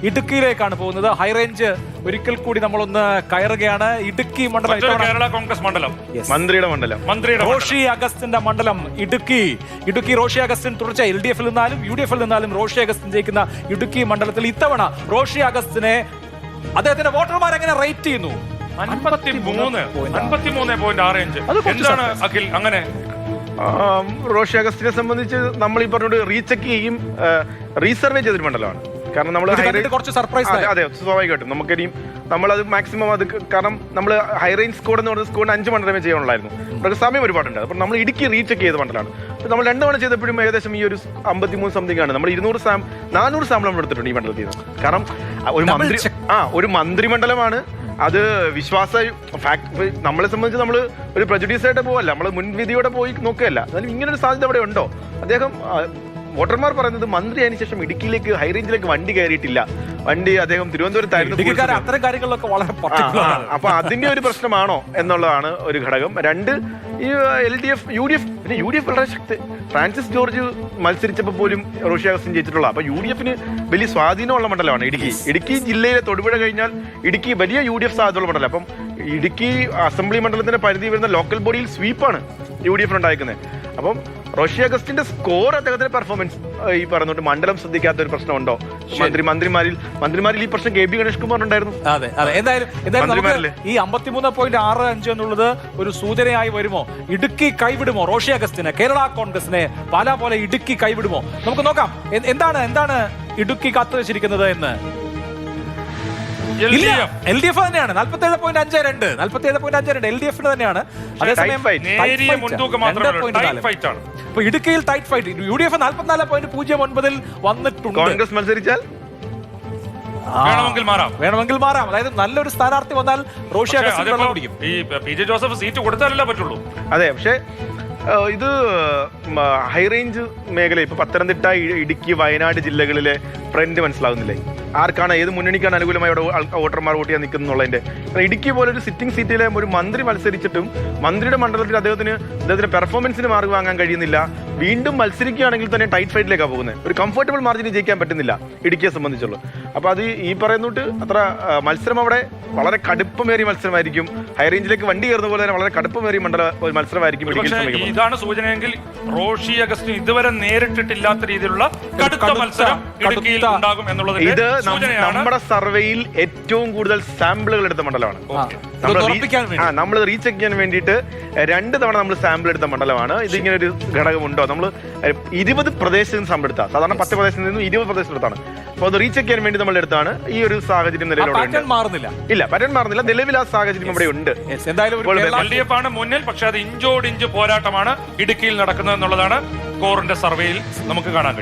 ഇടുക്കിയിലേക്കാണ് പോകുന്നത്. ഹൈറേഞ്ച് ഒരിക്കൽ കൂടി നമ്മളൊന്ന് കയറുകയാണ്. ഇടുക്കി മണ്ഡലം, കേരള കോൺഗ്രസ് മണ്ഡലം, മന്ത്രിയുടെ റോഷി അഗസ്റ്റിന്റെ മണ്ഡലം ഇടുക്കി റോഷി അഗസ്റ്റിൻ തുടർച്ച LDF നിന്നാലും UDF നിന്നാലും റോഷി അഗസ്റ്റിൻ ജയിക്കുന്ന ഇടുക്കി മണ്ഡലത്തിൽ ഇത്തവണ റോഷി അഗസ്റ്റിനെ അദ്ദേഹത്തിന്റെ വോട്ടർമാർ എങ്ങനെ റേറ്റ് ചെയ്യുന്നു? 53.6. എന്താണ് അഖിൽ അങ്ങനെ? റോഷി അഗസ്റ്റിനെ സംബന്ധിച്ച് നമ്മൾ ഈ പറഞ്ഞോട് റീചെക്ക് ചെയ്യും, റീസർവേ ചെയ്തൊരു മണ്ഡലമാണ്. കാരണം നമ്മൾ കുറച്ച് സർപ്രൈസ്. അതെ, സ്വാഭാവികമായിട്ടും നമുക്കിനിയും നമ്മളത് മാക്സിമം അത്, കാരണം നമ്മൾ ഹൈറേഞ്ച് സ്കോഡ് എന്ന് പറഞ്ഞ സ്കോഡിന് 5 മണ്ഡലമേ ചെയ്യാനുള്ളായിരുന്നു. നമുക്ക് സമയം ഒരുപാടുണ്ട്. അപ്പോൾ നമ്മൾ ഇടുക്കി റീചെക്ക് ചെയ്ത മണ്ഡലമാണ്. നമ്മൾ 2 തവണ ചെയ്തപ്പോഴും ഏകദേശം ഈ ഒരു 53 സംതിങ് ആണ്. നമ്മൾ 400 സാമ്പിൾ നമ്മൾ എടുത്തിട്ടുണ്ട് ഈ മണ്ഡലത്തിൽ നിന്ന്. കാരണം ഒരു മന്ത്രിമണ്ഡലമാണ് അത്. നമ്മളെ സംബന്ധിച്ച് നമ്മൾ ഒരു പ്രജുഡീസ് ആയിട്ട് പോവല്ല, നമ്മൾ മുൻവിധിയോടെ പോയി നോക്കുകയല്ല. എന്നാലും ഇങ്ങനൊരു സാധ്യത അവിടെ ഉണ്ടോ? അദ്ദേഹം വോട്ടർമാർ പറയുന്നത് മന്ത്രി അതിന് ശേഷം ഇടുക്കിയിലേക്ക് ഹൈറേഞ്ചിലേക്ക് വണ്ടി കയറിയിട്ടില്ല. അദ്ദേഹം തിരുവനന്തപുരത്തായിരുന്നു. അപ്പൊ അതിന്റെ ഒരു പ്രശ്നമാണോ എന്നുള്ളതാണ് ഒരു ഘടകം. 2, ഈ LDF UDF വളരെ ശക്തി. ഫ്രാൻസിസ് ജോർജ് മത്സരിച്ചപ്പോൾ പോലും റോഷി അഗസ്റ്റിൻ ജയിച്ചിട്ടുള്ള. അപ്പൊ UDFന് വലിയ സ്വാധീനമുള്ള മണ്ഡലമാണ് ഇടുക്കി ജില്ലയിലെ തൊടുപുഴ കഴിഞ്ഞാൽ ഇടുക്കി വലിയ UDF സാധ്യതയുള്ള മണ്ഡലം. അപ്പം ഇടുക്കി അസംബ്ലി മണ്ഡലത്തിന്റെ പരിധി വരുന്ന ലോക്കൽ ബോഡിയിൽ സ്വീപ്പാണ് UDF ഉണ്ടായിരിക്കുന്നത്. അപ്പം റോഷി അഗസ്റ്റിന്റെ സ്കോർ, അദ്ദേഹത്തിന്റെ പെർഫോമൻസ്, ഈ പറഞ്ഞോട്ട് മണ്ഡലം ശ്രദ്ധിക്കാത്ത ഒരു പ്രശ്നമുണ്ടോ? മന്ത്രിമാരിൽ ഈ പ്രശ്നം KB ഗണേഷ് കുമാർ ഉണ്ടായിരുന്നു. എന്തായാലും ഈ 53.65 എന്നുള്ളത് ഒരു സൂചനയായി വരുമോ? ഇടുക്കി കൈവിടുമോ റോഷി അഗസ്റ്റിന്? കേരള കോൺഗ്രസിനെ പാലാ പോലെ ഇടുക്കി കൈവിടുമോ? നമുക്ക് നോക്കാം എന്താണ് ഇടുക്കി കാത്തുവച്ചിരിക്കുന്നത് എന്ന്. LDF തന്നെയാണ് 47.52 LDFന് തന്നെയാണ്. അതേസമയം ഇടുക്കിയിൽ ടൈറ്റ് ഫൈറ്റ്. UDF 44.09 വന്നിട്ടുണ്ട്. കോൺഗ്രസ് മത്സരിച്ചാൽ വേണമെങ്കിൽ മാറാം. അതായത് നല്ലൊരു സ്ഥാനാർത്ഥി വന്നാൽ റോഷി അഗസ്റ്റിൻ പിടിക്കും. ഈ PJ ജോസഫ് സീറ്റ് കൊടുത്താലല്ലേ പറ്റുള്ളൂ. അതെ, പക്ഷേ ഇത് ഹൈറേഞ്ച് മേഖല, ഇപ്പൊ പത്തനംതിട്ട, ഇടുക്കി, വയനാട് ജില്ലകളിലെ ട്രെൻഡ് മനസ്സിലാവുന്നില്ലേ? ആർക്കാണ്, ഏത് മുന്നണിക്കാണ് അനുകൂലമായി അവിടെ വോട്ടർമാർ വോട്ട് ചെയ്യാൻ നിൽക്കുന്നുള്ളതിന്റെ. ഇടുക്കി പോലെ ഒരു സിറ്റിംഗ് സീറ്റിലെ ഒരു മന്ത്രി മത്സരിച്ചിട്ടും മന്ത്രിയുടെ മണ്ഡലത്തിൽ അദ്ദേഹത്തിന്റെ പെർഫോമൻസിന് മാർക്ക് വാങ്ങാൻ കഴിയുന്നില്ല. വീണ്ടും മത്സരിക്കുകയാണെങ്കിൽ തന്നെ ടൈറ്റ് ഫൈറ്റിലേക്കാണ് പോകുന്നത്. ഒരു കംഫർട്ടബിൾ മാർജിനിൽ ജയിക്കാൻ പറ്റുന്നില്ല ഇടുക്കിയെ സംബന്ധിച്ചുള്ളൂ. അപ്പൊ അത് ഈ പറയുന്നോട്ട് അത്ര മത്സരം അവിടെ വളരെ കടുപ്പമേറിയ മത്സരമായിരിക്കും. ഹൈറേഞ്ചിലേക്ക് വണ്ടി കയറുന്ന പോലെ തന്നെ വളരെ കടുപ്പമേറിയ മത്സരമായിരിക്കും. ഇതാണ് സൂചനയെങ്കിൽ റോഷി അഗസ്റ്റിൻ ഇതുവരെ നേരിട്ടിട്ടില്ലാത്ത രീതിയിലുള്ള കടുത്ത മത്സരം ഇടുക്കിയിൽ ഉണ്ടാകും എന്നുള്ളത് ഇത് നമ്മുടെ സർവേയിൽ ഏറ്റവും കൂടുതൽ സാമ്പിളുകൾ എടുത്ത മണ്ഡലമാണ്. നമ്മൾ റീചെക്ക് ചെയ്യാൻ വേണ്ടിയിട്ട് 2 തവണ നമ്മൾ സാമ്പിൾ എടുത്ത മണ്ഡലമാണ്. ഇതിങ്ങനെ ഒരു ഘടകമുണ്ടോ? നമ്മൾ 20 പ്രദേശത്ത് നിന്ന് സാമ്പിൾ എടുത്താൽ, സാധാരണ 10 പ്രദേശത്ത് നിന്നും 20 പ്രദേശത്ത് എടുത്താണ്. അപ്പോൾ അത് റീചെക്ക് ചെയ്യാൻ വേണ്ടി നമ്മൾ എടുത്താണ്. ഈ ഒരു സാഹചര്യം നിലവിലുണ്ട്. പാറ്റേൺ മാറുന്നില്ല. നിലവിൽ ആ സാഹചര്യം ഇവിടെ ഉണ്ട്. LDF ആണ് മുന്നിൽ. പക്ഷെ അത് ഇഞ്ചോടിഞ്ച് പോരാട്ടമാണ് ഇടുക്കിയിൽ നടക്കുന്നത് എന്നുള്ളതാണ് കോറിന്റെ സർവേയിൽ നമുക്ക് കാണാൻ കഴിയുന്നത്.